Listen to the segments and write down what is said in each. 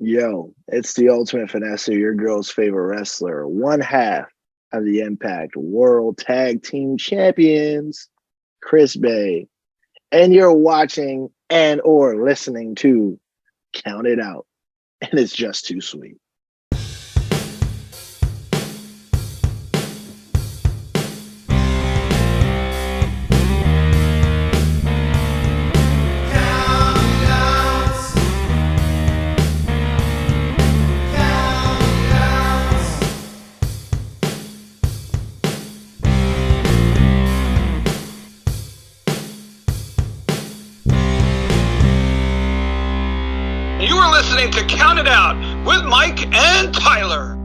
Yo, it's the Ultimate Finesse, your girl's favorite wrestler, one half of the Impact World Tag Team Champions, Chris Bay, and you're watching and or listening to Counted Out, and it's just too sweet. You are listening to Counted Out with Mike and Tyler.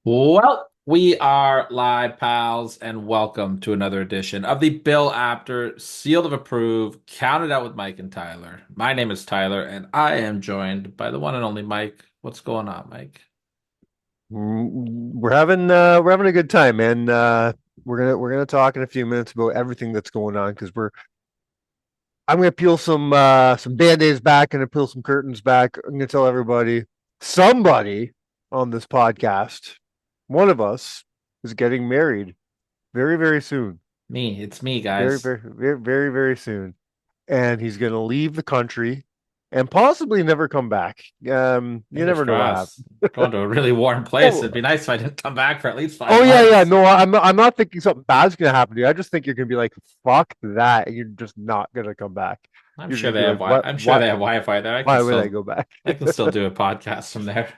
Well, we are live, pals, and welcome to another edition of the Bill Apter Seal of Approve Counted Out with Mike and Tyler. My name is Tyler, and I am joined by the one and only Mike. What's going on, Mike? We're having a good time, man. We're gonna talk in a few minutes about everything that's going on because I'm gonna peel some band-aids back and peel some curtains back. I'm gonna tell everybody, somebody on this podcast, one of us, is getting married very, very soon. It's me, Very, guys. very, very, very, very soon. And he's gonna leave the country and possibly never come back. You never know what happens. Going to a really warm place. It'd be nice if I didn't come back for at least 5 Oh months. yeah. No, I'm not thinking something bad's gonna happen to you. I just think you're gonna be like, fuck that, and you're just not gonna come back. I'm You're sure gonna they be have like, I'm sure they have Wi-Fi there. why would I go back? I can still do a podcast from there.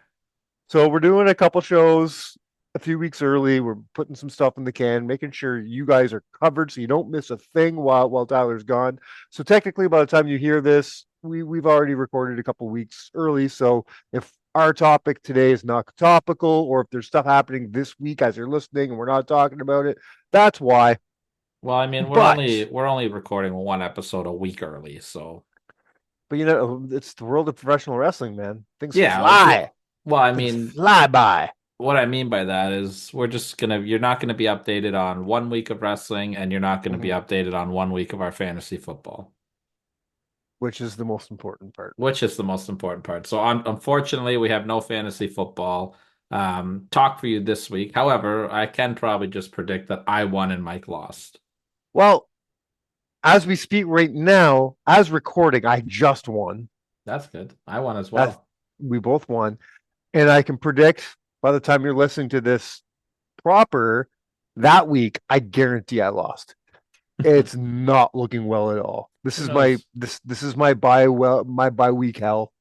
So we're doing a couple shows a few weeks early. We're putting some stuff in the can, making sure you guys are covered so you don't miss a thing while Tyler's gone. So technically, by the time you hear this, we've already recorded a couple weeks early. So if our topic today is not topical, or if there's stuff happening this week as you're listening and we're not talking about it, that's why. Well, I mean, But- we're only recording one episode a week early, so But you know, it's the world of professional wrestling, man. Things yeah. fly. Well, I Things mean, fly by. what I mean by that is you're not gonna be updated on 1 week of wrestling, and you're not gonna be updated on 1 week of our fantasy football, Which is the most important part. which is the most important part. So unfortunately, we have no fantasy football talk for you this week. However, I can probably just predict that I won and Mike lost. Well, as we speak right now, as recording, I just won. That's good. I won as well. We both won. And I can predict by the time you're listening to this proper, that week, I guarantee I lost. It's not looking well at all. This is my bye week hell.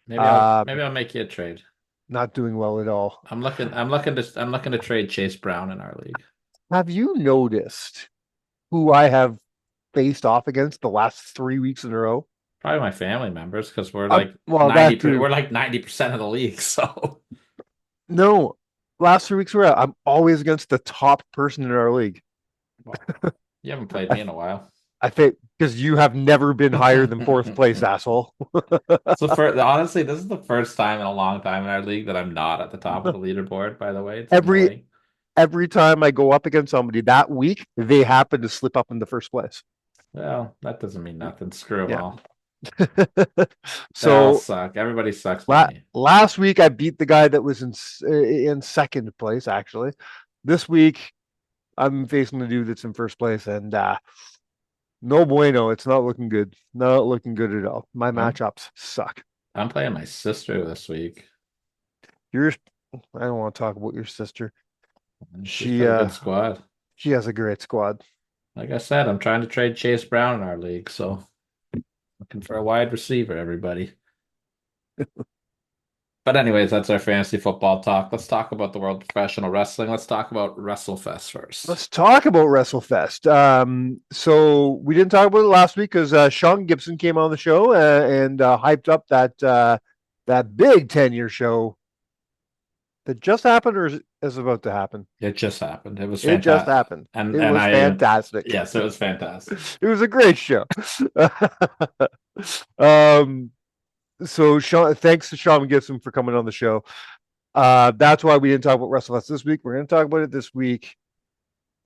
Maybe I'll make you a trade. Not doing well at all. I'm looking to trade Chase Brown in our league. Have you noticed who I have faced off against the last 3 weeks in a row? Probably my family members, because we're like well, 90%, we're like 90% of the league. So no, last 3 weeks I'm always against the top person in our league. well, you haven't played me in a while. I think because you have never been higher than fourth place, asshole. So honestly, this is the first time in a long time in our league that I'm not at the top of the leaderboard. By the way, it's annoying. Every time I go up against somebody that week, they happen to slip up in the first place. Well, that doesn't mean nothing. Screw them all. So suck. Everybody sucks. Last week I beat the guy that was in second place. Actually, this week I'm facing the dude that's in first place, and no bueno. It's not looking good. Not looking good at all. My matchups suck. I'm playing my sister this week. I don't want to talk about your sister. She's got a good squad. She has a great squad. Like I said, I'm trying to trade Chase Brown in our league, so looking for a wide receiver, everybody. But anyways, that's our fantasy football talk. Let's talk about the world of professional wrestling. Let's talk about WrestleFest first. Let's talk about WrestleFest. So we didn't talk about it last week because Sean Gibson came on the show and hyped up that big 10-year show that just happened or is about to happen. It just happened. It was fantastic. It just happened. And it was fantastic. Yes, it was fantastic. It was a great show. So Sean, thanks to Sean Gibson for coming on the show. That's why we didn't talk about WrestleFest this week. We're going to talk about it this week.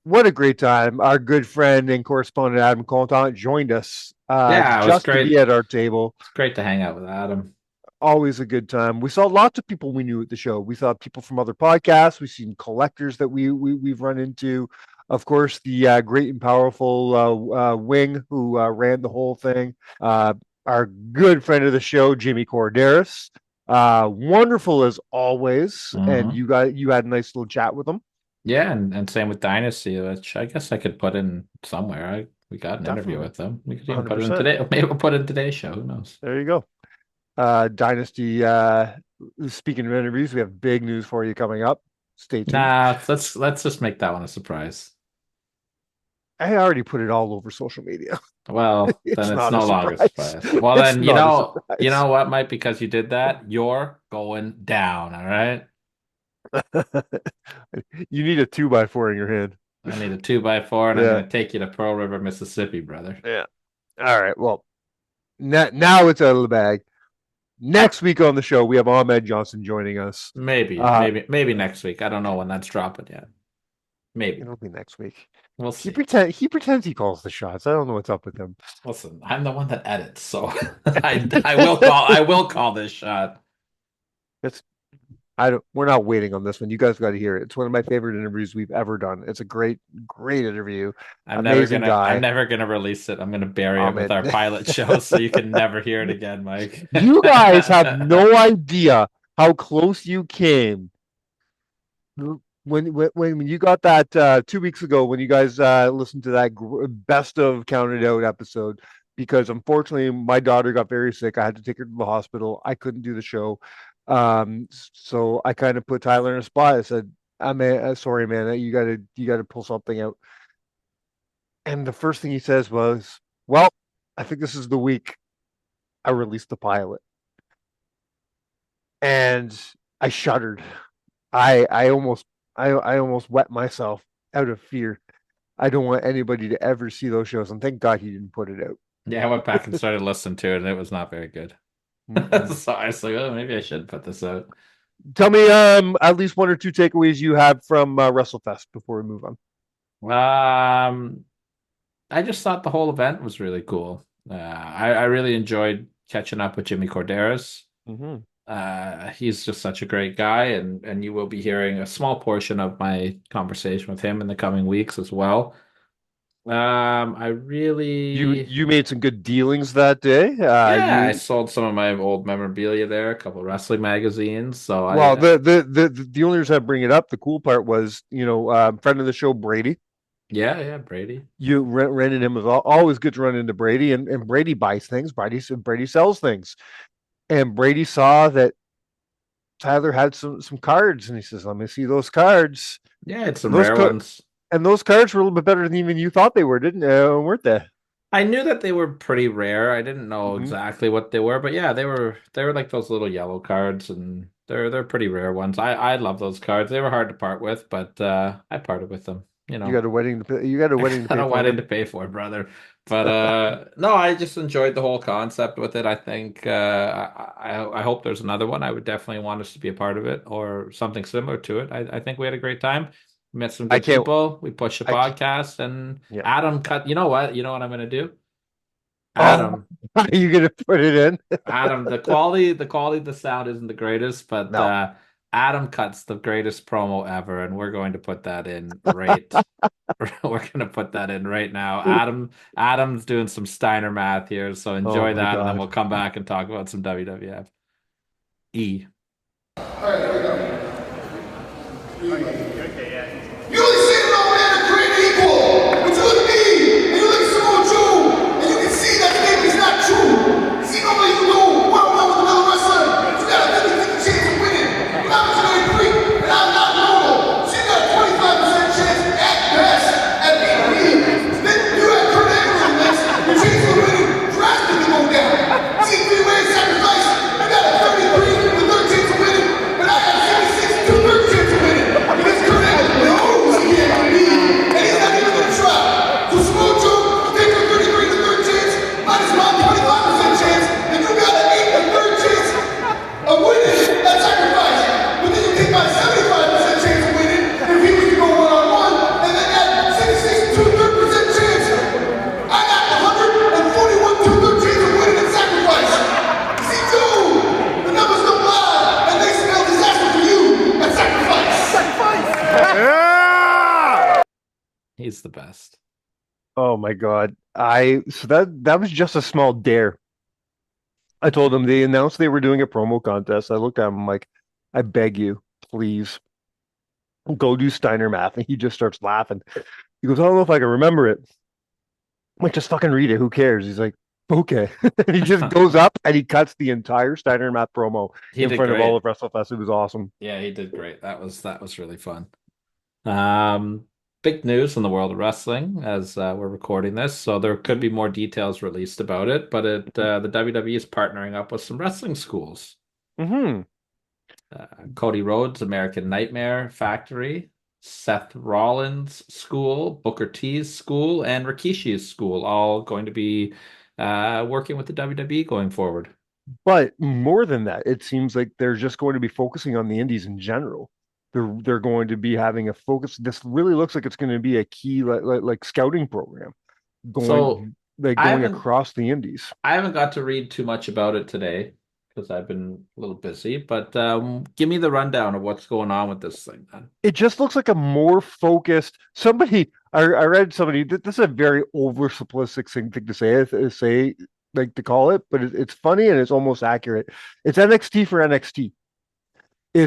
What a great time. Our good friend and correspondent Adam Colton joined us It was just great to be at our table. It's great to hang out with Adam. Always a good time. We saw lots of people we knew at the show. We saw people from other podcasts. We've seen collectors that we've run into. Of course, the great and powerful Wing, who ran the whole thing. Our good friend of the show, Jimmy Corderas. Wonderful as always. And you had a nice little chat with him. Yeah, and same with Dynasty, which I guess I could put in somewhere. We got an interview with them. We could even put it in 100%. today. Maybe we'll put it in today's show. Who knows? There you go. Dynasty. Speaking of interviews, we have big news for you coming up. Stay tuned. Nah, let's just make that one a surprise. I already put it all over social media. Well, then it's not no a longer a surprise. surprise. Well, It's then not a surprise. you know what, Mike? Because you did that, you're going down. All right. You need a 2x4 in your hand. I need a 2x4, and Yeah. I'm going to take you to Pearl River, Mississippi, brother. Yeah. All right. Well, now it's out of the bag. Next week on the show, we have Ahmed Johnson joining us. Maybe next week. I don't know when that's dropping yet. Maybe It'll be next week. we'll see. He pretends he calls the shots. I don't know what's up with him. Listen, I'm the one that edits, so I will call this shot. We're not waiting on this one. You guys got to hear it. It's one of my favorite interviews we've ever done. It's a great interview. I'm Amazing never guy. I'm never gonna release it. I'm gonna bury it Ahmed. with our pilot show, so you can never hear it again, Mike. You guys have no idea how close you came when you got that 2 weeks ago, when you guys listened to that best of Counted Out episode, because unfortunately my daughter got very sick. I had to take her to the hospital. I couldn't do the show. So I kind of put Tyler in a spot. I said, sorry, man, you gotta pull something out. And the first thing he says was, well, I think this is the week I released the pilot. And I shuddered. I almost wet myself out of fear. I don't want anybody to ever see those shows, and thank God he didn't put it out. Yeah, I went back and started listening to it, and it was not very good. So I was like, oh, maybe I should put this out. Tell me at least one or two takeaways you had from WrestleFest before we move on. I just thought the whole event was really cool. I really enjoyed catching up with Jimmy Corderas. He's just such a great guy, and you will be hearing a small portion of my conversation with him in the coming weeks as well. I really you made some good dealings that day. I sold some of my old memorabilia there, a couple of wrestling magazines. So the only reason I bring it up, the cool part was, friend of the show, Brady. Yeah, Brady. You rented him. It was always good to run into Brady, and Brady buys things. Brady sells things, and Brady saw that Tyler had some cards, and he says, "Let me see those cards." Yeah, it's some rare ones. And those cards were a little bit better than even you thought they were, weren't they? I knew that they were pretty rare. I didn't know exactly what they were, but yeah, they were like those little yellow cards, and they're pretty rare ones. I love those cards. They were hard to part with, but I parted with them. You got a wedding to pay. You got a wedding to pay. A wedding to pay for, brother. But no, I just enjoyed the whole concept with it. I think I hope there's another one. I would definitely want us to be a part of it or something similar to it. I think we had a great time. We met some good people. We pushed the podcast, and Adam cut. You know what? You know what I'm going to do? Adam, are you going to put it in? Adam, the quality of the sound isn't the greatest, but no. Adam cuts the greatest promo ever, and we're going to put that in right. We're going to put that in right now. Adam's doing some Steiner math here, so enjoy that, and then we'll come back and talk about some WWF. All right, here we go. You only see it over there to create an equal. But you look at me, and you look at Samoa Joe, and you can see that the game is not true. See, nobody can go one-on-one with another wrestler. You got a 50-50 chance of winning. But I'm a genetic freak, and I'm not normal. So you got a 25% chance at best at beating me. Then you have Kurt Angle next. Your chance of winning drastically go down. See, three-way sacrifice, you got a 33 with 13 chance of winning, but I got a 76 to 13 chance of winning. Because Kurt Angle knows he He's the best. Oh my God. That was just a small dare. I told them they announced they were doing a promo contest. I looked at him like, I beg you, please go do Steiner math. And he just starts laughing. He goes, I don't know if I can remember it. I'm like, just fucking read it. Who cares? He's like, okay. And he just goes up and he cuts the entire Steiner math promo He in did front of all great. of WrestleFest. It was awesome. Yeah, he did great. That was really fun. Um, Big news in the world of wrestling as we're recording this, so there could be more details released about it. But the WWE is partnering up with some wrestling schools. Hmm. Cody Rhodes' American Nightmare Factory, Seth Rollins' school, Booker T's school, and Rikishi's school, all going to be working with the WWE going forward. But more than that, it seems like they're just going to be focusing on the indies in general. They're going to be having a focus. This really looks like it's going to be a key like scouting program So going like I going haven't across the indies. I haven't got to read too much about it today because I've been a little busy. But give me the rundown of what's going on with this thing, then. It just looks like a more focused somebody. I read somebody. This is a very oversimplistic thing to say like to call it, but it's funny and it's almost accurate. It's NXT for NXT.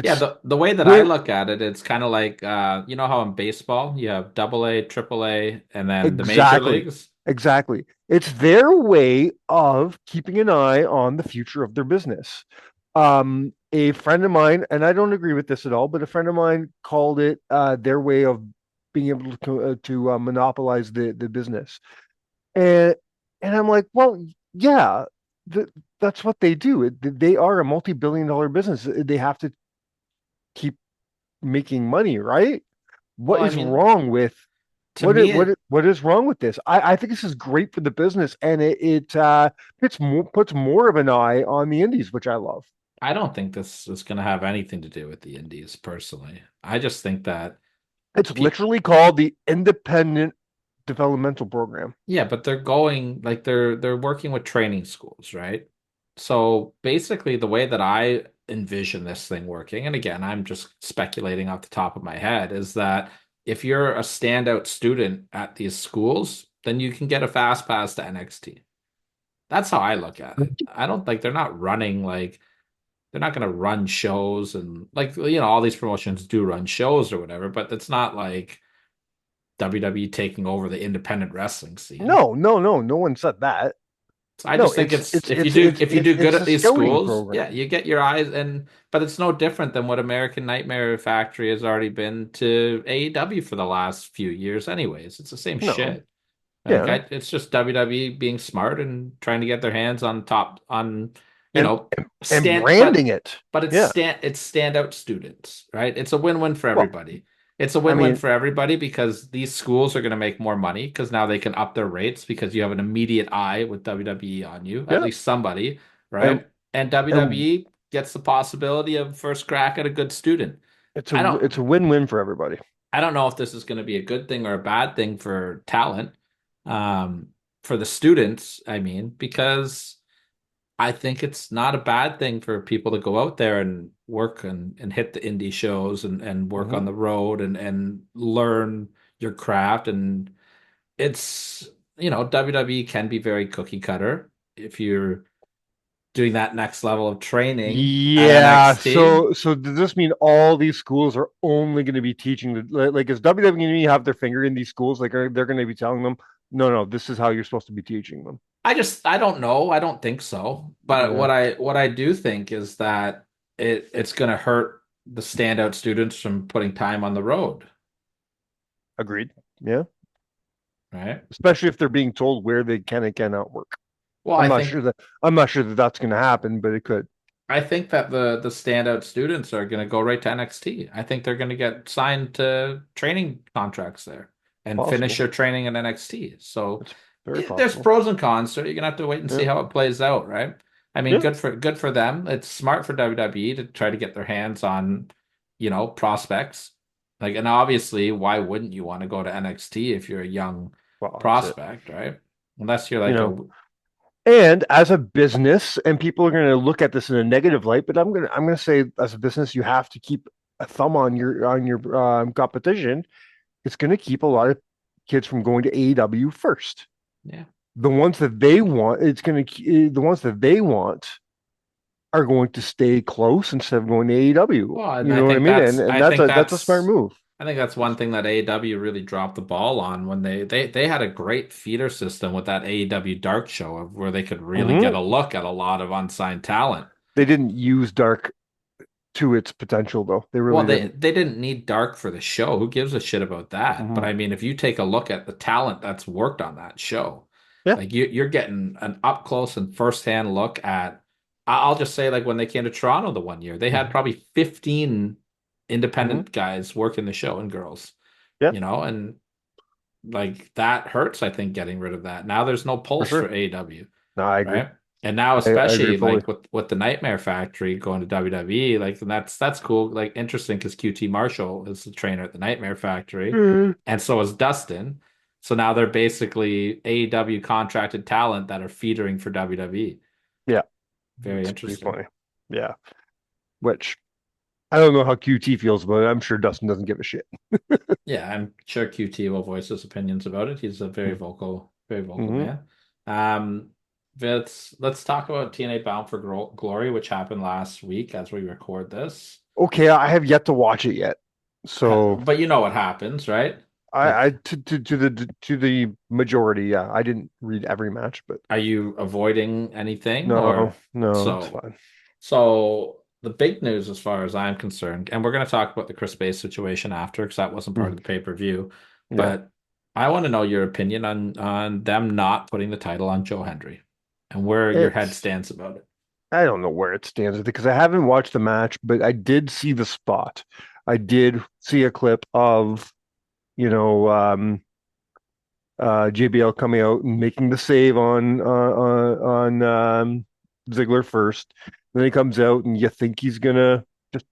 Yeah, It's the way that I where look at it, it's kind of like you know how in baseball you have double A, triple A, and then the major exactly, leagues. exactly. It's their way of keeping an eye on the future of their business. A friend of mine, and I don't agree with this at all, but a friend of mine called it their way of being able to monopolize the business. And and I'm like, well, yeah, th that's what they do. They are a multi-billion-dollar business. They have to keep making money, right? Well, What I is mean, wrong with to me, what is wrong with this? I think this is great for the business, and it puts more of an eye on the indies, which I love. I don't think this is going to have anything to do with the indies personally. I just think that It's pe literally called the Independent Developmental Program. yeah, but they're going like they're working with training schools, right? So basically, the way that I envision this thing working, and again, I'm just speculating off the top of my head, is that if you're a standout student at these schools, then you can get a fast pass to NXT. That's how I look at it. I don't like they're not running like they're not going to run shows and like all these promotions do run shows or whatever, but it's not like WWE taking over the independent wrestling scene. No, no, no, no one said that. So I No, just think it's if you do good it's at a these scouting schools, yeah, program. you get your eyes and but it's no different than what American Nightmare Factory has already been to AEW for the last few years anyways. It's the same No, shit. Like yeah, it's just WWE being smart and trying to get their hands on top on you and know and stand branding it. but Yeah. it's standout students, right? It's a win-win for Well, everybody. It's a I win-win mean, for everybody because these schools are going to make more money because now they can up their rates because you have an immediate eye with WWE on you, at yeah, least somebody, and right? And and WWE gets the possibility of first crack at a good student. I it's don't a win-win for everybody. I don't know if this is going to be a good thing or a bad thing for talent, um, for the students, I mean, because I think it's not a bad thing for people to go out there and work and hit the indie shows and work Hmm. on the road and learn your craft. And it's, WWE can be very cookie cutter if you're doing that next level of training at Yeah, NXT. so does this mean all these schools are only going to be teaching like is WWE have their finger in these schools? Like they're going to be telling them, no, no, this is how you're supposed to be teaching them. I don't know. I don't think so. But Yeah, what I do think is that it's going to hurt the standout students from putting time on the road, agreed. Yeah, right? especially if they're being told where they can and cannot work. Well, I'm not sure that that's going to happen, but it could I think that the standout students are going to go right to NXT. I think they're going to get signed to training contracts there and finish possible. their training in NXT. So It's very there's possible. pros and cons. So you're gonna have to wait and see Yeah, how it plays out, right? I mean, yeah, good for them. It's smart for WWE to try to get their hands on, prospects. Like, and obviously, why wouldn't you want to go to NXT if you're a young well, that's it. prospect, right? Unless you're You like a know, and as a business, and people are going to look at this in a negative light, but I'm going to say as a business, you have to keep a thumb on your competition. It's going to kids from going to AEW first. Yeah. The ones that they want, the ones that they want are going to stay close instead of going to AEW. Well, and You know what I mean? And that's a smart move. I think that's one thing that AEW really dropped the ball on when they had a great feeder system with that AEW Dark show of where they could really get a look at a lot of unsigned talent. They didn't use Dark to its potential though. They really didn't. They didn't need Dark for the show. Who gives a shit about that? But I mean, if you take a look at the talent that's worked on that show, Yeah. like you're getting an up close and firsthand look at. I'll just say, like when they came to Toronto the one year, they had probably 15 independent guys working the show and girls. Yeah. You know, and like that hurts, I think, getting rid of that. Now there's no pulse for AEW. No, I agree. Right? And now, I especially agree fully. like with the Nightmare Factory going to WWE, like that's cool, like interesting because QT Marshall is the trainer at the Nightmare Factory, and so is Dustin. So now they're basically AEW contracted talent that are feeding for WWE. Yeah. Very It's interesting. pretty funny. Yeah. Which I don't know how QT feels about it. I'm sure Dustin doesn't give a shit. Yeah, I'm sure QT will voice his opinions about it. He's a very vocal man. Let's talk about TNA Bound for Glory, which happened last week as we record this. Okay, I have yet to watch it yet. So But you know what happens, right? to the majority, yeah. I didn't read every match, but Are you avoiding anything no, so it's fine. so the big news as far as I'm concerned, and we're going to talk about the Chris Bay situation after because that wasn't part of the pay-per-view, but I want to know your opinion on them not putting the title on Joe Hendry and where your head stands about it. I don't know where it stands with it because I haven't watched the match, but I did see the spot. I did see a clip of, JBL coming out and making the save on Ziggler first. Then he comes out and you think he's gonna just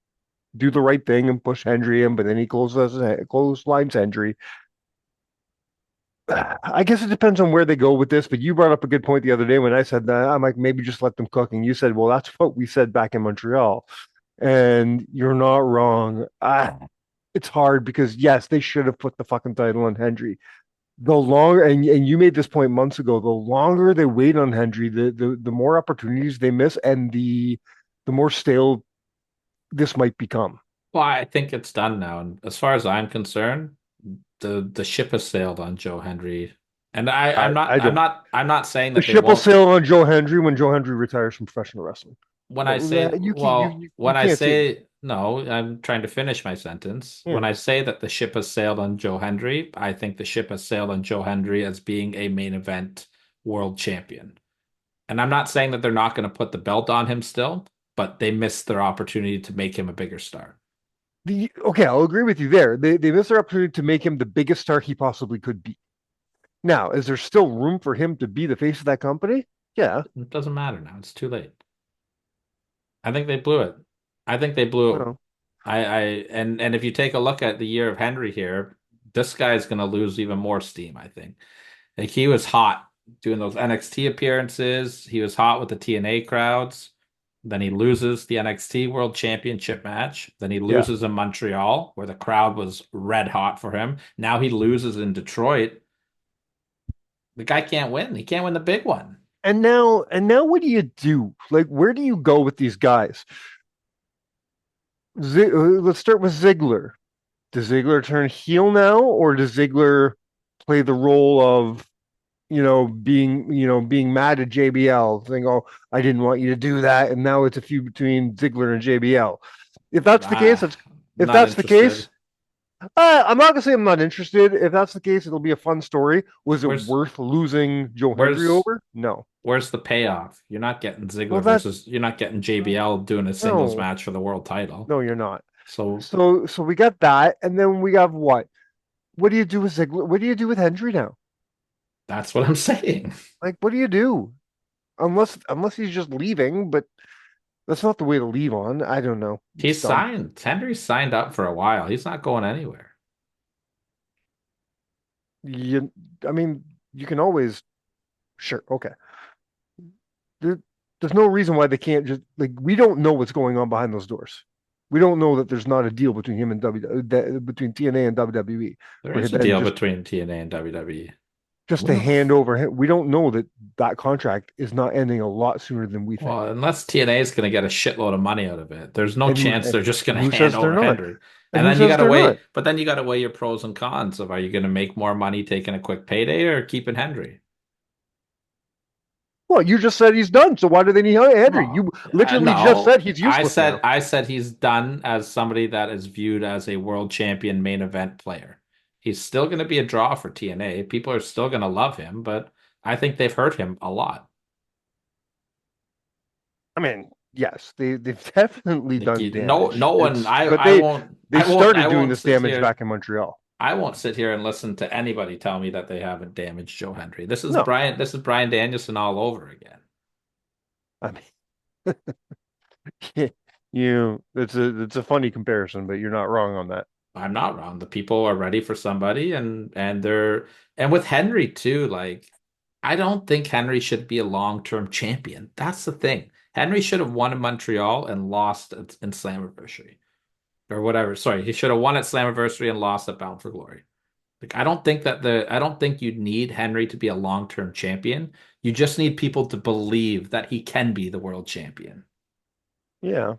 do the right thing and push Hendry in, but then he clotheslines Hendry. I guess it depends on where they go with this, but you brought up a good point the other day when I said that. I'm like, maybe just let them cook. And you said, well, that's what we said back in Montreal. And you're not wrong. It's hard because, yes, they should have put the fucking title on Hendry. The longer, and you made this point months ago, the longer they wait on Hendry, the more opportunities they miss and the more stale this might become. Well, I think it's done now. And as far as I'm concerned, the ship has sailed on Joe Hendry. And I'm not saying that the ship will sail on Joe Hendry when Joe Hendry retires from professional wrestling. When I say no, I'm trying to finish my sentence. Yeah. When I say that the ship has sailed on Joe Hendry, I think the ship has sailed on Joe Hendry as being a main event world champion. And I'm not saying that they're not going to put the belt on him still, but they missed their opportunity to make him a bigger star. Okay, I'll agree with you there. They missed their opportunity to make him the biggest star he possibly could be. Now, is there still room for him to be the face of that company? Yeah. It doesn't matter now. It's too late. I think they blew it. I think they blew it. Well, And if you take a look at the year of Henry here, this guy's going to lose even more steam, I think. Like he was hot doing those NXT appearances. He was hot with the TNA crowds. Then he loses the NXT World Championship match. Then he loses in Montreal, where the crowd was red hot for him. Now he loses in Detroit. The guy can't win. He can't win the big one. And now what do you do? Like, where do you go with these guys? Let's start with Ziggler. Does Ziggler turn heel now, or does Ziggler play the role of, being mad at JBL, saying, "Oh, I didn't want you to do that," and now it's a feud between Ziggler and JBL. If that's the case, I'm not gonna say I'm not interested. If that's the case, it'll be a fun story. Was it worth losing Joe Hendry over? No. Where's the payoff? You're not getting Ziggler versus you're not getting JBL doing a singles match for the world title. No, you're not. So we got that, and then we have what? What do you do with Ziggler? What do you do with Hendry now? That's what I'm saying. Like, what do you do? Unless he's just leaving, but that's not the way to leave on. I don't know. He's signed. Hendry's signed up for a while. He's not going anywhere. I mean, you can always. Sure. Okay. There's no reason why they can't just we don't know what's going on behind those doors. We don't know that there's not a deal between him and between TNA and WWE, There where is a then deal just between TNA and WWE. to hand over. We don't know that that contract is not ending a lot sooner than we think. Well, unless TNA is going to get a shitload of money out of it, there's no And chance they're just going to who hand says they're over not? Henry. And And who then you says got to they're not? weigh, but then you got to weigh your pros and cons of, are you going to make more money taking a quick payday or keeping Henry? Well, you just said he's done, so why do they need Henry? Well, You literally just no, said he's useless now. I said he's done as somebody that is viewed as a world champion main event player. He's still going to be a draw for TNA. People are still going to love him, but I think they've hurt him a lot. I mean, yes, they've definitely Like done damage. no one, It's but they I started doing won't this sit damage here. back in Montreal. I won't sit here and listen to anybody tell me that they haven't damaged Joe Hendry. No, This is Brian Danielson all over again. I mean, it's a funny comparison, but you're not wrong on that. I'm not wrong. The people are ready for somebody and with Henry too, like I don't think Henry should be a long-term champion. That's the thing. Henry should have won in Montreal and lost in Slammiversary or whatever. Sorry, he should have won at Slammiversary and lost at Bound for Glory. Like I don't think you need Henry to be a long-term champion. You just need people to believe that he can be the world champion. Yeah.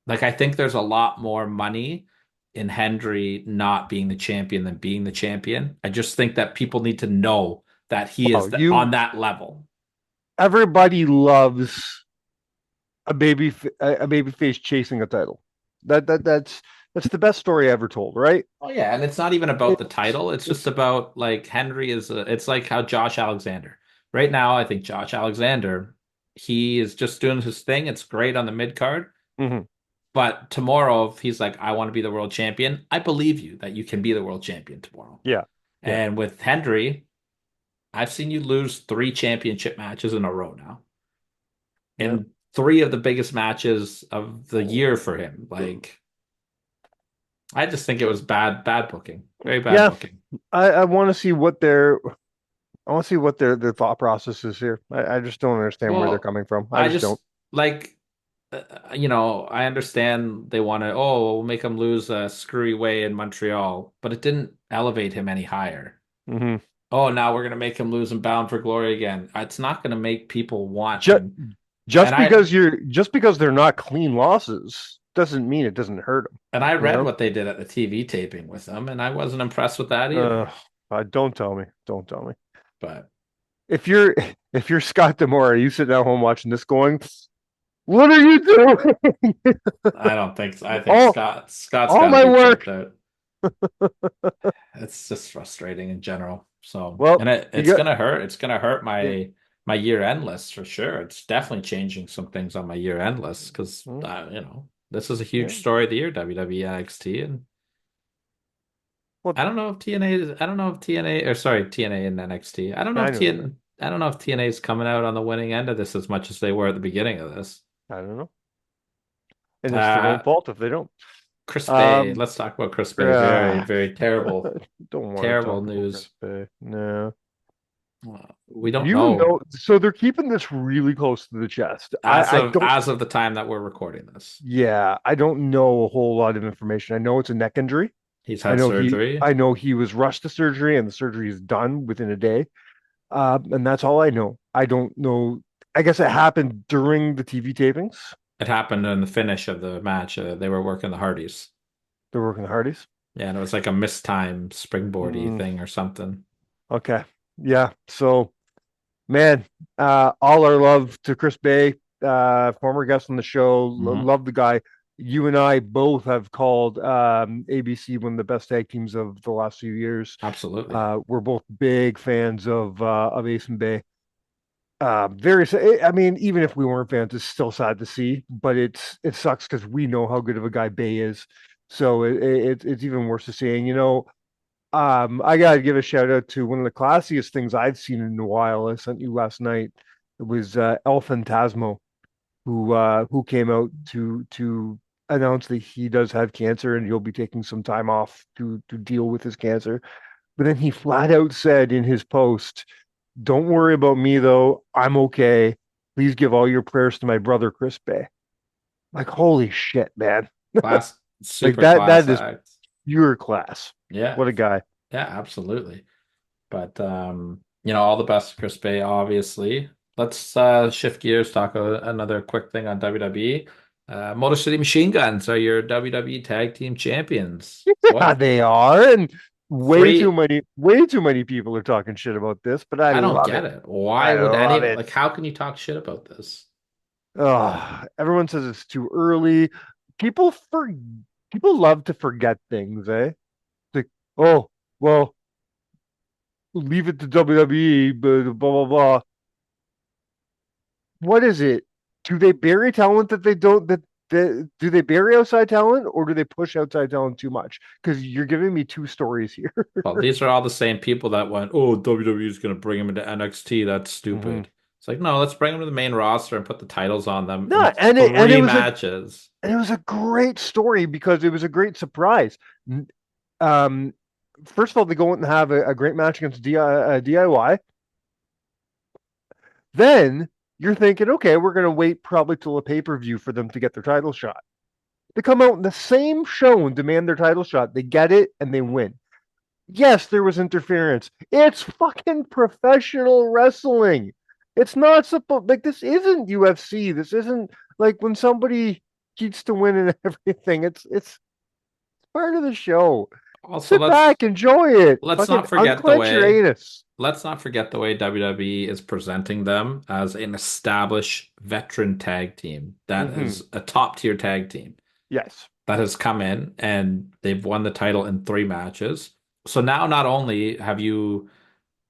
Like I think there's a lot more money in Hendry not being the champion than being the champion. I just think that people need to know that he Well, is on that level. everybody loves a baby face chasing a title. That's the best story ever told, right? Oh yeah, and it's not even about the It's title. It's just about like Henry it's like how Josh Alexander. Right now, I think Josh Alexander, he is just doing his thing. It's great on the mid card. mhm. But tomorrow, if he's like, I want to be the world champion, I believe you that you can be the world champion tomorrow. Yeah. Yeah. And with Hendry, I've seen you lose 3 championship matches in a row now. Yeah. In 3 of the biggest matches of the year for him. Like, I just think it was bad booking. Very bad booking. I want to see what their thought process is here. I just don't understand where they're Well, coming from. I I just just don't. like, I understand they want to, we'll make him lose a screwy way in Montreal, but it didn't elevate him any higher. Hmm. Oh, now we're going to make him lose and Bound for Glory again. It's not going to make people want Just, him. just because they're not clean losses doesn't mean it doesn't hurt them. And I You read know? what they did at the TV taping with them, and I wasn't impressed with that either. Don't tell me. Don't tell me. But If you're if you're Scott Demore, you sitting at home watching this going, what are you doing? I don't think so. I think all, Scott's all got my to be work. checked out. It's just frustrating in general. So, Well, and you it's got gonna hurt. It's gonna hurt yeah. my year-end list for sure. It's definitely changing some things on my year-end list because Mm, this is a yeah. huge story of the year, WWE NXT, and Well, I don't know if TNA I don't know if TNA or sorry, TNA and NXT. I know that. I don't know if TNA is coming out on the winning end of this as much as they were at the beginning of this. I don't know. And it's their own Uh fault if they don't. Chris Bay. Um, Let's talk about Chris Bay. Very, uh, very terrible, don't want to terrible talk about Chris news. Bay. No. We don't You know know, so they're keeping this really close to the chest. I don't, as of the time that we're recording this. yeah, I don't know a whole lot of information. I know it's a neck injury. He's had surgery. I know he was rushed to surgery and the surgery is done within a day. And that's all I know. I don't know. I guess it happened during the TV tapings. It happened in the finish of the match. They were working the Hardys. They're working the Hardys. Yeah, and it was like a mistime springboardy thing or something. Okay. Yeah. So, man, all our love to Chris Bay, former guest on the show. Mhm. Love the guy. You and I both have called ABC one of the best tag teams of the last few years. Absolutely. We're both big fans of Ace and Bay. I mean, even if we weren't fans, it's still sad to see, but it sucks because we know how good of a guy Bay is. So it's even worse to see. And I gotta give a shout out to one of the classiest things I've seen in a while. I sent you last night. It was El Fantasmo, who came out to announce that he does have cancer and he'll be taking some time off to deal with his cancer. But then he flat out said in his post, "Don't worry about me though. I'm okay. Please give all your prayers to my brother Chris Bay." Like, holy shit, man. Class, Like super that class is act. pure class. Yeah, What a guy. yeah, absolutely. But all the best to Chris Bay, obviously. Let's shift gears, talk another quick thing on WWE. Motor City Machine Guns are your WWE Tag Team Champions. Yeah, What they are, and three? way too many people are talking shit about this, but I I don't love get it. it. Why I would any love it. like how can you talk shit about this? Everyone says it's too early. People for people love to forget things, eh? It's like, oh, well, leave it to WWE, but blah blah blah. What is it? Do they bury talent that they don't that do they bury outside talent or do they push outside talent too much? Because you're giving me two stories here. Well, these are all the same people that went, "Oh, WWE is going to bring him into NXT. That's Hmm. stupid." It's like, no, let's bring them to the main roster and put the titles on them in No, and three matches. it was a great story because it was a great surprise. Um, First of all, they go out and have a great match against DIY. Then you're thinking, okay, we're going to wait probably till a pay-per-view for them to get their title shot. They come out in the same show and demand their title shot. They get it and they win. Yes, there was interference. It's fucking professional wrestling. It's not supposed like this isn't UFC. This isn't like when somebody cheats to win and everything. It's part of the show. Also, Sit back, enjoy it. let's Fucking not forget the unclench your way anus. let's not forget the way WWE is presenting them as an established veteran tag team that Hmm. is a top tier tag team Yes. that has come in and they've won the title in three matches. So now not only have you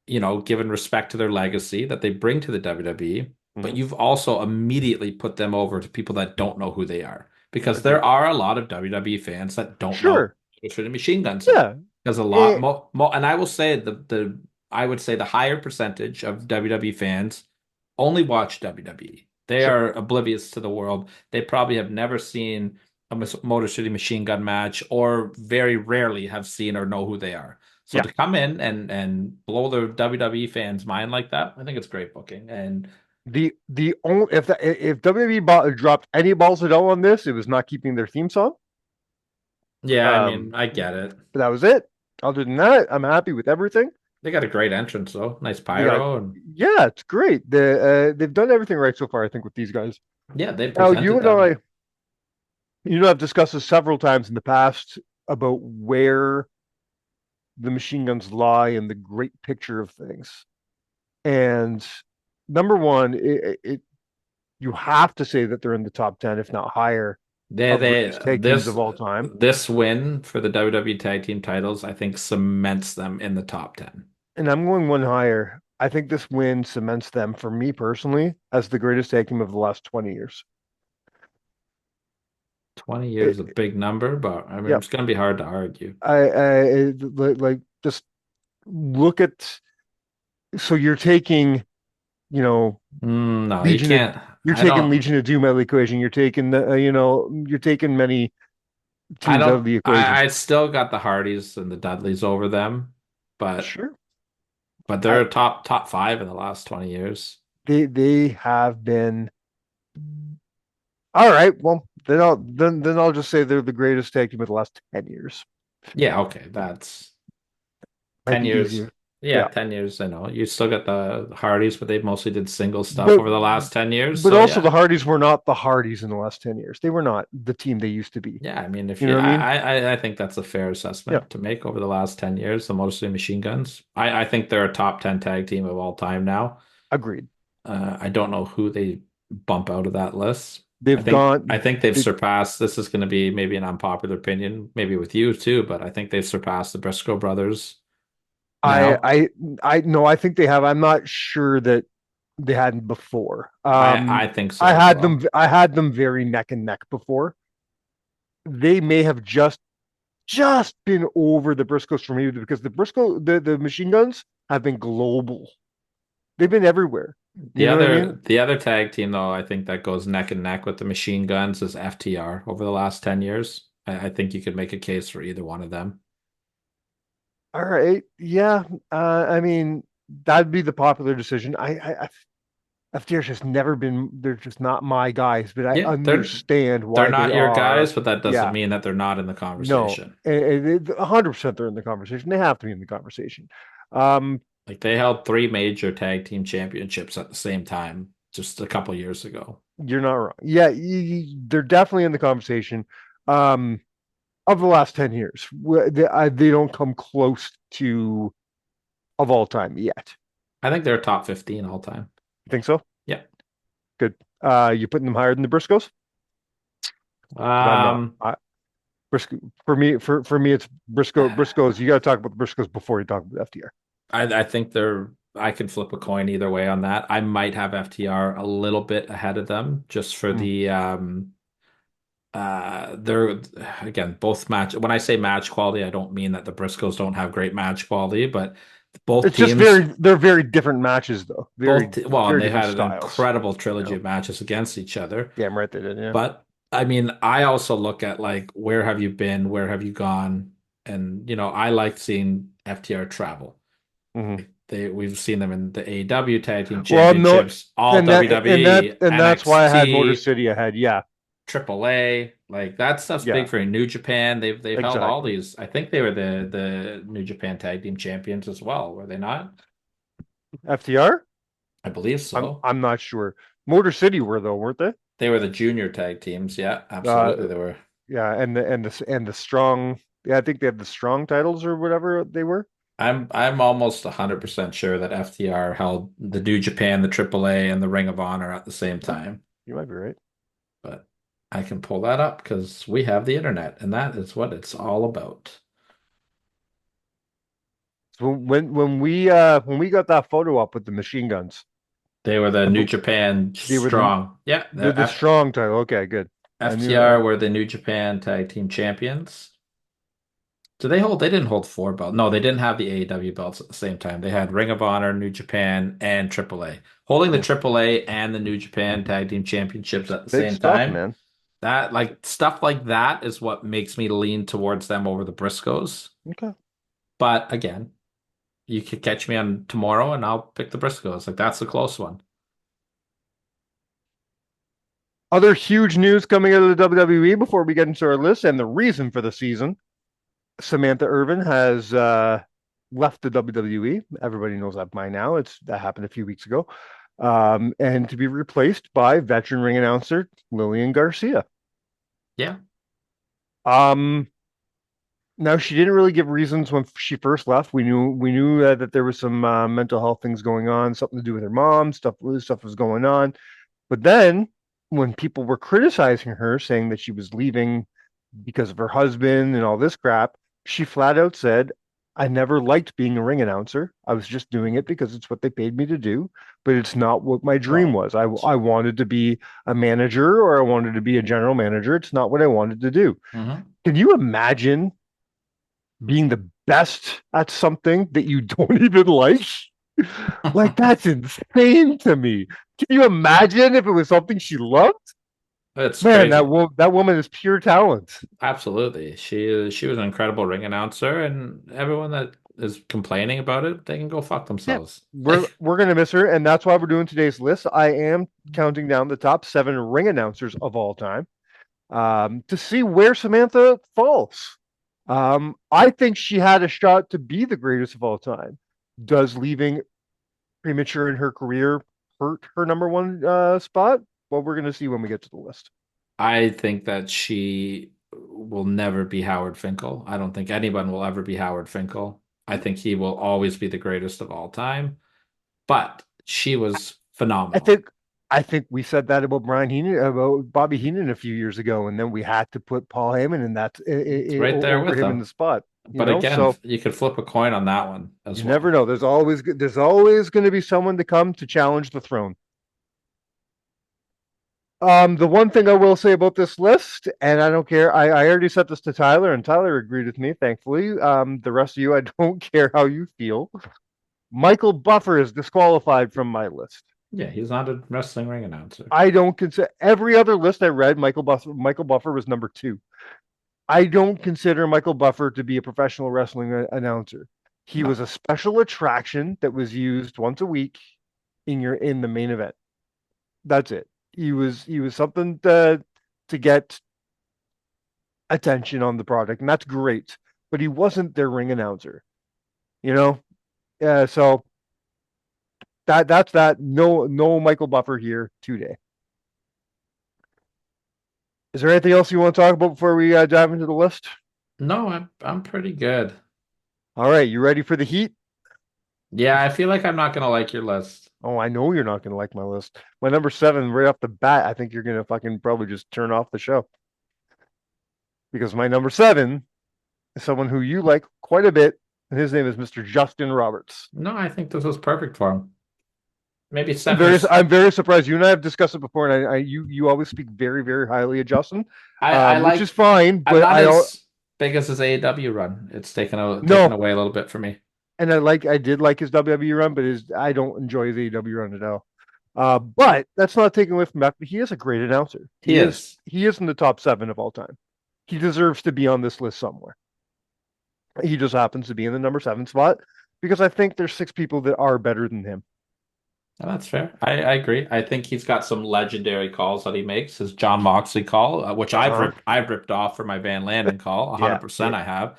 given respect to their legacy that they bring to the WWE, but Hmm. you've also immediately put them over to people that don't know who they are. Because there Agreed. are a lot of WWE fans that don't know Sure. who the Machine Guns are. Yeah. Because a lot Eh, more, and I will say the I would say the higher percentage of WWE fans only watch WWE. They sure. are oblivious to the world. They probably have never seen a Motor City Machine Gun match, or very rarely have seen or know who they are. So Yeah. to come in and blow the WWE fans' mind like that, I think it's great booking. And The only if WWE dropped any balls at all on this, it was not keeping their theme song. yeah, I mean, Um, I get it. but that was it. Other than that, I'm happy with everything. They got a great entrance though, nice They got pyro, and yeah, it's great. They've done everything right so far, I think, with these guys. yeah, they Now, presented them. I've discussed this several times in the past about where the machine guns lie in the great picture of things. And number one, you have to say that they're in the top 10, if not higher, They of they greatest tag teams of all time. this win for the WWE Tag Team titles, I think, cements them in the top 10. And I'm going one higher. I think this win cements them, for me personally, as the greatest tag team of the last 20 years. 20 years is a It, big number, but I mean, yeah, it's going to be hard to argue. like just look at. So you're taking, No, you Legion of can't. you're I taking don't. Legion of Doom out of the equation. You're taking you're taking many I teams out don't. of the equation. I still got the Hardys and the Dudleys over them, but Sure, they're I, a top five in the last 20 years. they have been all right. Well, then I'll just say they're the greatest tag team of the last 10 years. Yeah, okay, that's Might 10 be years. easier. Yeah, Yeah, 10 years. I know you still got the Hardys, but they mostly did single stuff but over the last 10 years. but So also the yeah, Hardys were not the Hardys in the last 10 years. They were not the team they used to be. yeah. I mean, if You know you, what I mean? I think that's a fair Yeah, assessment to make over the last 10 years. The Motor City Machine Guns. I think they're a top 10 tag team of all time now. agreed. I don't know who they bump out of that list. They've I gone. think they've They, surpassed. This is going to be maybe an unpopular opinion, maybe with you too, but I think they've surpassed the Briscoe brothers I now. I I no, I think they have. I'm not sure that they hadn't before. I think so as well. I had them very neck and neck before. They may have just been over the Briscoes for me because the machine guns have been global. They've been everywhere. You know what I mean? The other tag team though, I think that goes neck and neck with the Machine Guns is FTR over the last 10 years. I think you could make a case for either one of them. All right. Yeah. I mean, that'd be the popular decision. FTR's just never been. They're just not my guys, but I Yeah, understand they're why they not your are. guys, but that doesn't Yeah, mean that they're not in the no, conversation. 100% they're in the conversation. They have to be in the conversation. Um, Like they held three major tag team championships at the same time just a couple years ago. you're not wrong. Yeah, they're definitely in the conversation. Um, of the last 10 years, they don't come close to of all time yet. I think they're top 15 all time. You think so? Yeah. Good. You putting them higher than the Briscoes? 'Cause I'm not. Um, Briscoe for me, it's Briscoes. You got to talk about the Briscoes before you talk about FTR. I think I can flip a coin either way on that. I might have FTR a little bit ahead of them just for Mm. they're again both match when I say match quality, I don't mean that the Briscoes don't have great match quality, but both It's just teams they're very different matches though. well, and Very they've different had an styles. incredible You trilogy know? of matches against each other. Damn right they did. Yeah. But I mean, I also look at like where have you been, where have you gone, and I like seeing FTR travel. Hmm. We've seen them in the AEW Tag Team Well, no, Championships, all WWE, and that's why I had Motor NXT, City ahead. Yeah. AAA. Like that stuff's big Yeah. for New Japan. They've held all Exactly. these. I think they were the New Japan Tag Team Champions as well, were they not? FTR? I believe so. I'm not sure. Motor City were though, weren't they? They were the junior tag teams. Yeah, absolutely. Uh, They were. yeah, and the strong. Yeah, I think they have the strong titles or whatever they were. I'm almost 100% sure that FTR held the New Japan, the AAA, and the Ring of Honor at the same time. You might be right. But I can pull that up because we have the internet, and that is what it's all about. So when we got that photo up with the machine guns, They were the I New bel- Japan they were Strong. Yeah, the strong title. Okay, good. I knew. FTR were the New Japan Tag Team Champions. They didn't hold four belts. No, they didn't have the AEW belts at the same time. They had Ring of Honor, New Japan, and AAA. Holding the AAA and the New Japan Tag Team Championships at the Big same stuff, time. man. That like stuff like that is what makes me lean towards them over the Briscoes. Okay. But again, you could catch me on tomorrow and I'll pick the Briscoes. Like that's a close one. Other huge news coming out of the WWE before we get into our list and the reason for the season. Samantha Irvin has left the WWE. Everybody knows that by now. That happened a few weeks ago. And to be replaced by veteran ring announcer Lillian Garcia. Yeah. Now she didn't really give reasons when she first left. We knew that there was some mental health things going on, something to do with her mom. Stuff was going on. But then when people were criticizing her, saying that she was leaving because of her husband and all this crap, she flat out said, I never liked being a ring announcer. I was just doing it because it's what they paid me to do, but it's not what my dream was. I wanted to be a manager or I wanted to be a general manager. It's not what I wanted to do. Mm-hmm. Can you imagine being the best at something that you don't even like? Like, that's insane to me. Can you imagine if it was something she loved? It's Man, crazy. that woman is pure talent. Absolutely. She was an incredible ring announcer, and everyone that is complaining about it, they can go fuck Yeah, themselves. we're gonna miss her, and that's why we're doing today's list. I am counting down the top 7 ring announcers of all time, to see where Samantha falls. I think she had a shot to be the greatest of all time. Does leaving premature in her career hurt her number one spot? Well, we're gonna see when we get to the list. I think that she will never be Howard Finkel. I don't think anyone will ever be Howard Finkel. I think he will always be the greatest of all time. But she was I phenomenal. think I think we said that about Brian Heenan, about Bobby Heenan a few years ago, and then we had to put Paul Heyman in that It's right there over with him in them. the spot. But again, So you could flip a coin on that one as you never well. know. There's always going to be someone to come to challenge the throne. The one thing I will say about this list, and I don't care, I already said this to Tyler, and Tyler agreed with me, thankfully. The rest of you, I don't care how you feel. Michael Buffer is disqualified from my list. Yeah, he's not a wrestling ring announcer. I don't consider every other list I read, Michael Buffer was number 2. I don't consider Michael Buffer to be a professional wrestling announcer. He No. was a special attraction that was used once a week in the main event. That's it. He was something to get attention on the product, and that's great. But he wasn't their ring announcer, you know. So that's that. No Michael Buffer here today. Is there anything else you want to talk about before we dive into the list? No, I'm pretty good. All right, you ready for the heat? Yeah, I feel like I'm not gonna like your list. Oh, I know you're not going to like my list. My number 7, right off the bat, I think you're going to fucking probably just turn off the show because my number 7 is someone who you like quite a bit, and his name is Mr. Justin Roberts. No, I think this was perfect for him. Maybe I'm seven very, is. I'm very surprised. You and I have discussed it before, and you always speak very, very highly of Justin, I which is like. fine. I'm But not as big as his AEW run. It's taken no, away a little bit for me. and I did like his WWE run, but I don't enjoy his AEW run at all. But that's not taken away from that. He is a great announcer. He is. He is in the top 7 of all time. He deserves to be on this list somewhere. He just happens to be in the number 7 spot because I think there's 6 people that are better than him. Oh, that's fair. I agree. I think he's got some legendary calls that he makes. His John Moxley call, which I've ripped off for my Van Landen call. Yeah, 100% I have.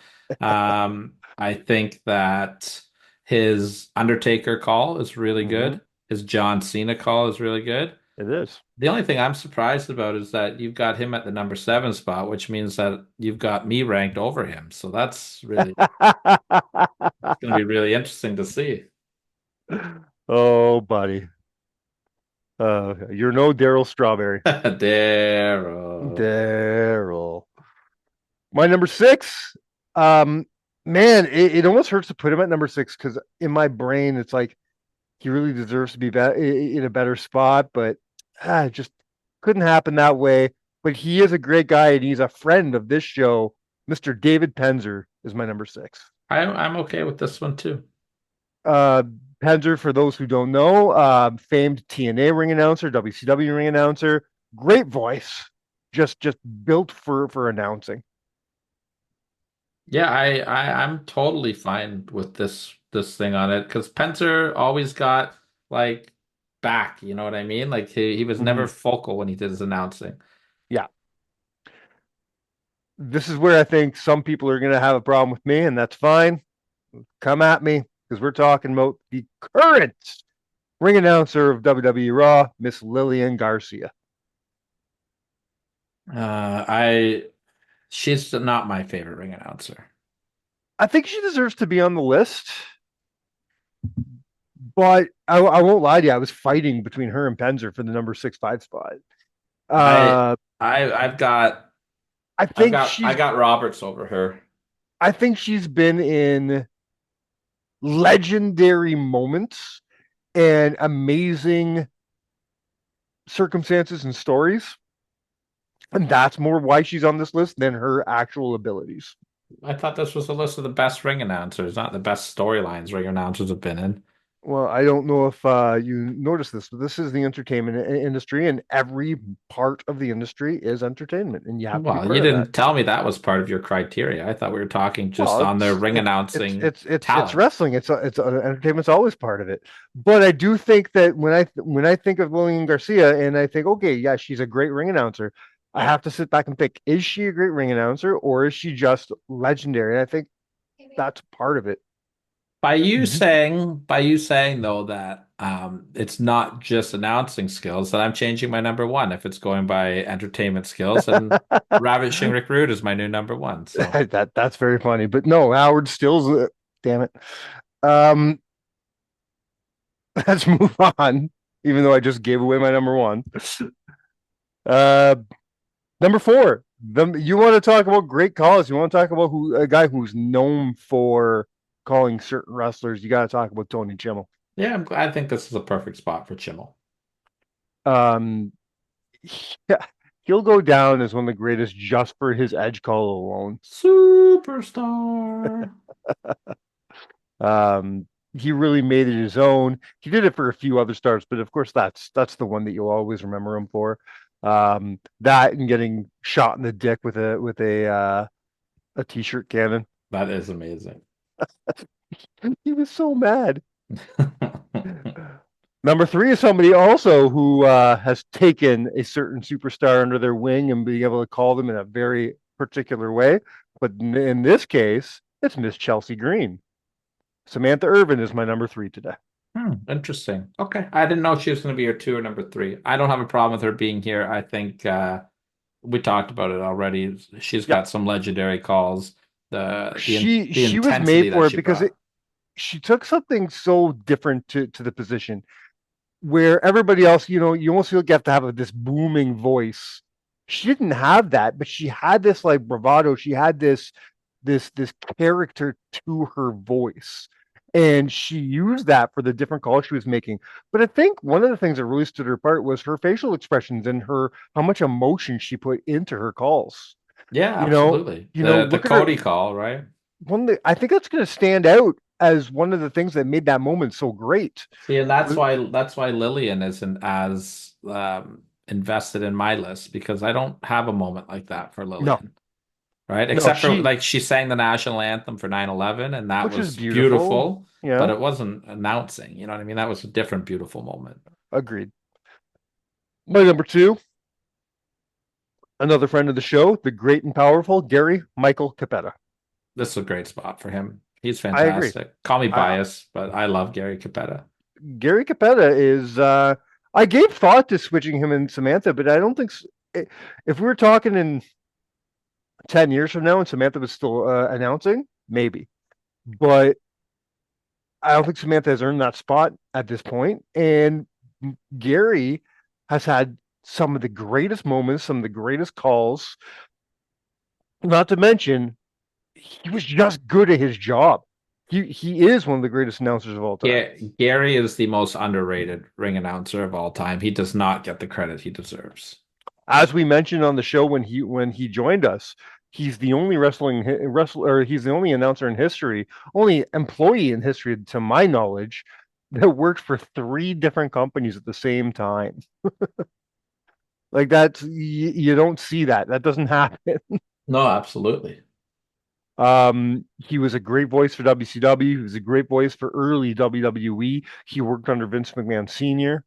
I think that his Undertaker call is really good. His John Cena call is really good. It is. The only thing I'm surprised about is that you've got him at the number 7 spot, which means that you've got me ranked over him. So that's really going to be really interesting to see. Oh, buddy. You're no Daryl Strawberry. Daryl. Daryl. My number 6, man, it almost hurts to put him at number 6 because in my brain it's like he really deserves to be in a better spot, but it just couldn't happen that way. But he is a great guy and he's a friend of this show. Mr. David Penzer is my number 6. I'm okay with this one too. Penzer, for those who don't know, famed TNA ring announcer, WCW ring announcer, great voice, just built for announcing. Yeah, I'm totally fine with this thing on it because Pencer always got like back, you know what I mean? Like he was never focal when he did his announcing. Yeah. This is where I think some people are going to have a problem with me, and that's fine. Come at me because we're talking about the current ring announcer of WWE Raw, Miss Lillian Garcia. She's not my favorite ring announcer. I think she deserves to be on the list, but I won't lie to you. I was fighting between her and Penzer for the number 6-5 spot. I've got I got Roberts over her. I think she's been in legendary moments and amazing circumstances and stories. And that's more why she's on this list than her actual abilities. I thought this was a list of the best ring announcers, not the best storylines ring announcers have been in. Well, I don't know if you noticed this, but this is the entertainment industry, and every part of the industry is entertainment, and you have to be Well, part you of didn't that. tell me that was part of your criteria. I thought we were talking just Well, on their ring announcing it's talent. wrestling. It's entertainment's always part of it. But I do think that when I think of Lillian Garcia, and I think, okay, yeah, she's a great ring announcer. I have to sit back and think, is she a great ring announcer or is she just legendary? And I think that's part of it. By you saying though that it's not just announcing skills, that I'm changing my number 1 if it's going by entertainment skills, and Ravishing Rick Rude is my new number 1. So That's very funny. But no, Howard Stills, damn it. Um, let's move on, even though I just gave away my number 1. Uh, number 4. You want to talk about great calls? You want to talk about a guy who's known for calling certain wrestlers? You got to talk about Tony Chimmel. yeah, I think this is a perfect spot for Chimmel. Um, yeah, he'll go down as one of the greatest just for his edge call alone. Superstar. He really made it his own. He did it for a few other stars, but of course that's the one that you'll always remember him for. That and getting shot in the dick with a t-shirt cannon. That is amazing. He was so mad. Number three is somebody also who has taken a certain superstar under their wing and being able to call them in a very particular way. But in this case, it's Miss Chelsea Green. Samantha Irvin is my number three today. Interesting. Okay. I didn't know she was going to be your two or number three. I don't have a problem with her being here. I think we talked about it already. She's Yeah, got some legendary calls. The she was intensity made for that it she because brought. she took something so different to the position where everybody else, you almost feel like you have to have this booming voice. She didn't have that, but she had this like bravado. She had this character to her voice. And she used that for the different calls she was making. But I think one of the things that really stood her apart was her facial expressions and her how much emotion she put into her calls. Yeah, You know, absolutely. The look at her. Cody call, right? I think that's going to stand out as one of the things that made that moment so great. See, and that's why Lillian isn't as invested in my list because I don't have a moment like that for No, Lillian. Right? no, Except for she, like she sang the national anthem for 9/11 and that which is was beautiful. beautiful, but Yeah, it wasn't announcing, you know what I mean? That was a different beautiful moment. agreed. My number two, another friend of the show, the great and powerful Gary Michael Capetta. This is a great spot for him. He's I agree. fantastic. Call me I biased, but I love Gary Capetta. Gary Capetta is. I gave thought to switching him and Samantha, but I don't think if we were talking in 10 years from now and Samantha was still announcing, maybe. But I don't think Samantha has earned that spot at this point. And Gary has had some of the greatest moments, some of the greatest calls. Not to mention, he was just good at his job. He is one of the greatest announcers of all time. Yeah, Gary is the most underrated ring announcer of all time. He does not get the credit he deserves. As we mentioned on the show when he joined us, he's the only wrestler, he's the only announcer in history, only employee in history, to my knowledge, that worked for three different companies at the same time. Like that's you don't see that. That doesn't happen. No, absolutely. He was a great voice for WCW. He was a great voice for early WWE. He worked under Vince McMahon Sr.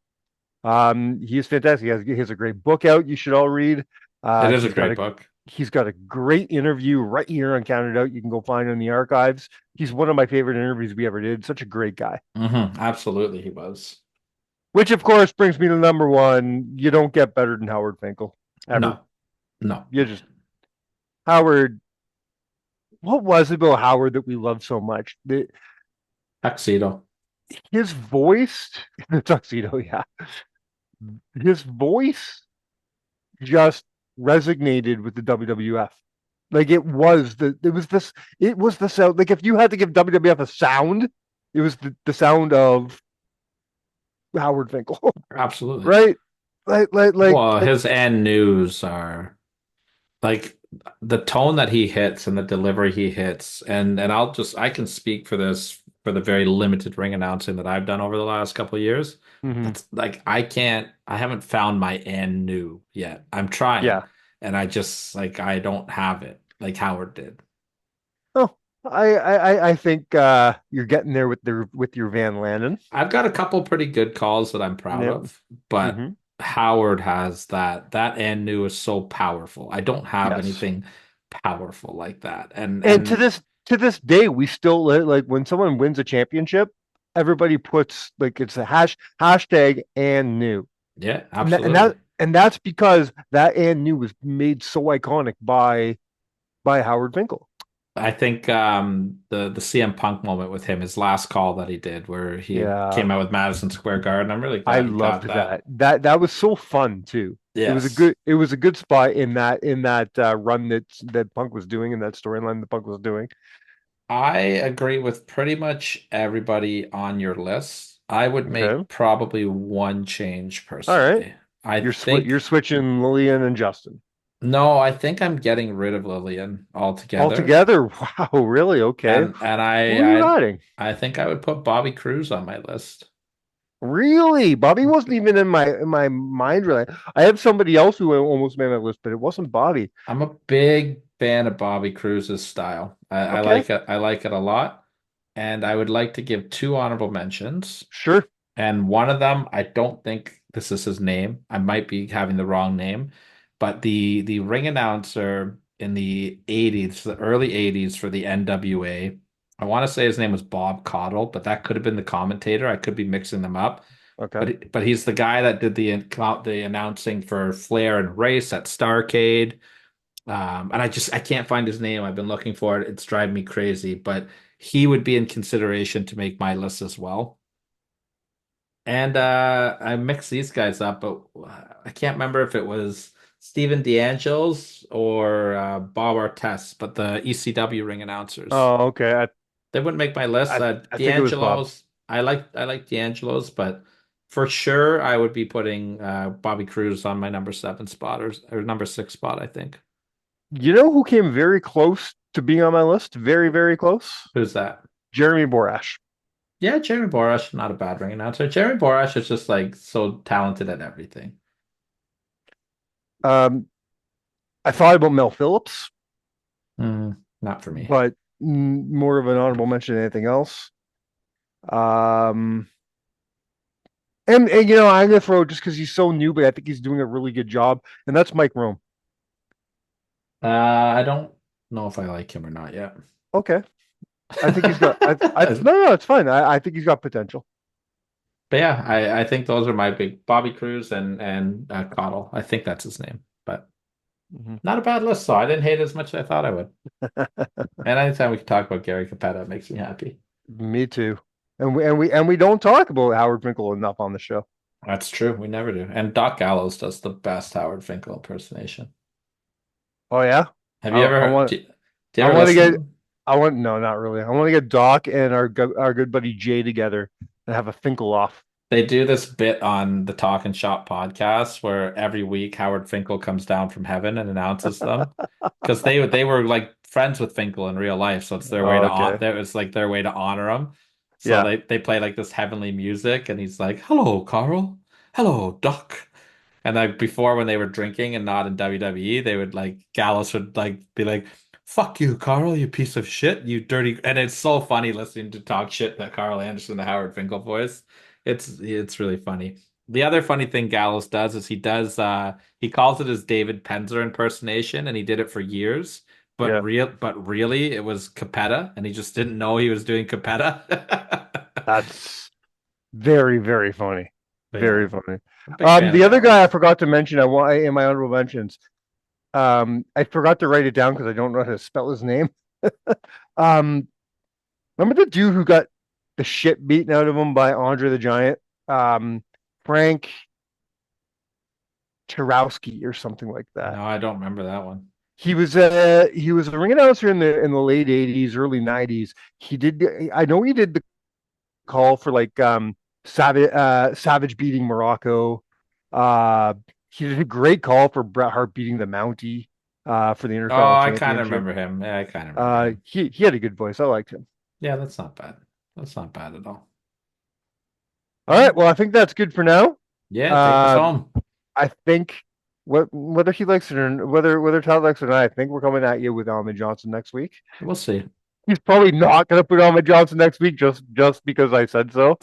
He is fantastic. He has a great book out. You should all read. It is a He's got great a book. he's got a great interview right here on Counted Out. You can go find it in the archives. He's one of my favorite interviews we ever did. Such a great guy. Absolutely, he was. Which of course brings me to number one. You don't get better than Howard Finkel ever. No, no. You just Howard. What was it about Howard that we loved so much? Tuxedo. His voice, the tuxedo, yeah. His voice just resonated with the WWF. Like it was the sound. Like if you had to give WWF a sound, it was the sound of Howard Finkel, Absolutely. right? Like Well, his end news are like the tone that he hits and the delivery he hits, and I can speak for this for the very limited ring announcing that I've done over the last couple of years. mhm. That's like I haven't found my end new yet. I'm trying, Yeah. and I just like I don't have it like Howard did. Oh, I think you're getting there with your Van Lannen. I've got a couple pretty good calls that I'm proud Yep. of, but Hmm. Howard has that and new is so powerful. I don't have Yes. anything powerful like that. And And to and this day, we still like when someone wins a championship, everybody puts like it's a hashtag and new. yeah, And absolutely. that's because that and new was made so iconic by Howard Finkel. I think the CM Punk moment with him, his last call that he did where he Yeah, came out with Madison Square Garden, I'm really I glad he loved got that. that. That was so fun too. Yes. It was a good spot in that run that Punk was doing in that storyline that Punk was doing. I agree with pretty much everybody on your list. I would Okay. make probably one change All right. personally. I You're think switching Lillian and Justin. No, I think I'm getting rid of Lillian altogether. Altogether? Wow, really? Okay. And Who are you I adding? I think I would put Bobby Cruz on my list. Really? Bobby wasn't even in my mind really. I have somebody else who almost made my list, but it wasn't Bobby. I'm a big fan of Bobby Cruz's style. I Okay. like it. I like it a lot. And I would like to give two honorable mentions. Sure. And one of them, I don't think this is his name. I might be having the wrong name, but the ring announcer in the 80s, the early 80s for the NWA, I want to say his name was Bob Caudle, but that could have been the commentator. I could be mixing them up. Okay. But he's the guy that did the announcing for Flair and Race at Starrcade. And I can't find his name. I've been looking for it. It's driving me crazy, but he would be in consideration to make my list as well. And I mixed these guys up, but I can't remember if it was Steven DeAngelis or Bob Artest, but the ECW ring announcers. Oh, okay. They wouldn't make my list. I think it was Bob. D'Angelo's, I like D'Angelo's, but for sure I would be putting Bobby Cruz on my number 7 spot or number 6 spot, I think. You know who came very close to being on my list? Very, very close. Who's that? Jeremy Borash. Yeah, Jeremy Borash, not a bad ring announcer. Jeremy Borash is just like so talented at everything. Um, I thought about Mel Phillips, Not for me. but more of an honorable mention than anything else. And you know, I'm gonna throw just because he's so new, but I think he's doing a really good job, and that's Mike Rome. I don't know if I like him or not yet. Okay, I think he's got. No, it's fine. I think he's got potential. But yeah, I think those are my big Bobby Cruz and Cottle. I think that's his name, but not a bad list. So I didn't hate it as much as I thought I would. And anytime we can talk about Gary Capetta, it makes me happy. Me too. And we don't talk about Howard Finkel enough on the show. That's true. We never do. And Doc Gallows does the best Howard Finkel impersonation. Oh yeah. Have you ever I heard? want. Do you I ever want to get. listen? No, not really. I want to get Doc and our good buddy Jay together and have a Finkel off. They do this bit on the Talk and Shop podcast where every week Howard Finkel comes down from heaven and announces them because they were like friends with Finkel in real life, so it's their way to Okay. it's like their way to honor him. So Yeah. they play like this heavenly music, and he's like, "Hello, Carl. Hello, Doc." And like before, when they were drinking and not in WWE, they would like Gallus would like be like, "Fuck you, Carl, you piece of shit, you dirty." And it's so funny listening to talk shit that Carl Anderson, the Howard Finkel voice. It's really funny. The other funny thing Gallus does is he calls it his David Penzer impersonation, and he did it for years. Yeah. But really, it was Capetta, and he just didn't know he was doing Capetta. That's very, very funny. But Very yeah, funny. I'm a big fan of The other Gallus. guy I forgot to mention, I want in my honorable mentions. I forgot to write it down because I don't know how to spell his name. Um, remember the dude who got the shit beaten out of him by Andre the Giant? Frank Tarowski or something like that. No, I don't remember that one. He was a ring announcer in the late 80s, early 90s. I know he did the call for like Savage beating Morocco. He did a great call for Bret Hart beating the Mountie for the Oh, Intercontinental I kind of Championship. remember him. Yeah, I kind of remember him. He had a good voice. I liked him. Yeah, that's not bad. That's not bad at all. All right, well, I think that's good for now. Yeah, take us home. I think whether he likes it or whether Todd likes it or not, I think we're coming at you with Ahmed Johnson next week. We'll see. He's probably not going to put Ahmed Johnson next week just because I said so.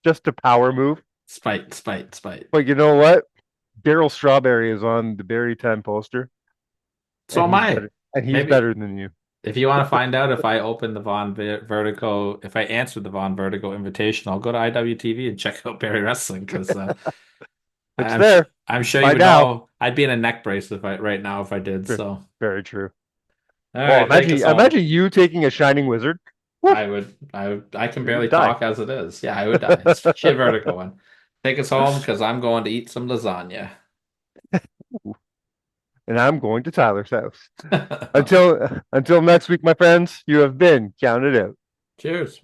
Just a power move. Spite. But you know what? Daryl Strawberry is on the Barry 10 poster. So am I. And he's Maybe better than you. if you want to find out if I open the Vertigo, if I answer the Von Vertigo invitation, I'll go to IWTV and check out Barry Wrestling because It's there. I'm sure you By would now. know. I'd be in a neck brace right now if I did. So Very true. all right, take us home. Imagine you taking a Shining Wizard. I can barely die. talk as it is. Yeah, I would die. Especially a Vertigo one. Take us home because I'm going to eat some lasagna. And I'm going to Tyler's house. Until next week, my friends, you have been counted out. Cheers.